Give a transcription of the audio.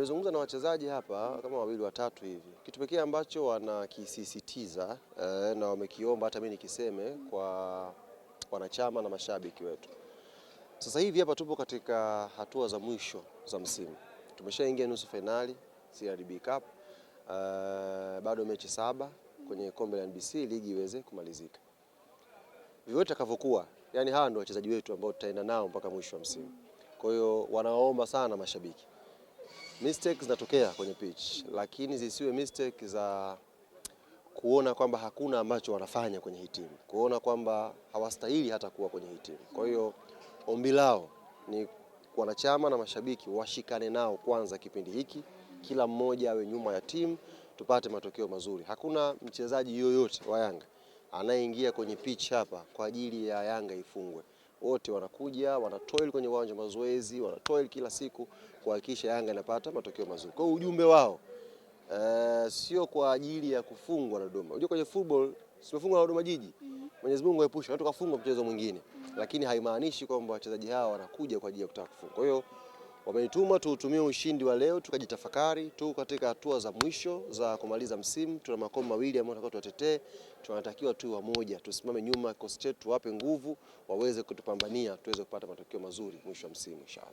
Nimezungumza na wachezaji hapa kama wawili watatu hivi. Kitu pekee ambacho wanakisisitiza na wamekiomba hata mimi nikiseme kwa wanachama na mashabiki wetu. Sasa hivi hapa tupo katika hatua za mwisho za msimu. Tumeshaingia nusu finali CRDB Cup. Bado mechi 7 kwenye kombe la NBC ligi iweze kumalizika. Vyote takavyokuwa, yani hawa ndio wachezaji wetu ambao tutaenda nao mpaka mwisho wa msimu. Kwa hiyo wanaomba sana mashabiki. Mistakes zinatokea kwenye pitch, lakini zisiwe mistakes za kuona kwamba hakuna ambacho wanafanya kwenye hii timu, kuona kwamba hawastahili hata kuwa kwenye hii timu. Kwa hiyo ombi lao ni wanachama na mashabiki washikane nao kwanza kipindi hiki, kila mmoja awe nyuma ya timu, tupate matokeo mazuri. Hakuna mchezaji yoyote wa Yanga anayeingia kwenye pitch hapa kwa ajili ya Yanga ifungwe. Wote wanakuja, wanatoil kwenye uwanja wa mazoezi, wanatoil kila siku kuhakikisha Yanga inapata matokeo mazuri. Kwa hiyo ujumbe wao sio kwa ajili ya kufungwa na Dodoma. Unajua kwenye football simefungwa na Dodoma Jiji. Mwenyezi Mungu aepushe watu kafungwa mchezo mwingine. Lakini haimaanishi kwamba wachezaji hawa wanakuja kwa ajili ya kutaka kufunga. Kwa hiyo wamenituma tuutumie ushindi wa leo tukajitafakari tu katika hatua za mwisho za kumaliza msimu. Tuna makombe mawili ambayo tunataka tuwatetee. Tunatakiwa tu wamoja, tusimame nyuma kikosi chetu, tuwape nguvu waweze kutupambania tuweze kupata matokeo mazuri mwisho wa msimu inshallah.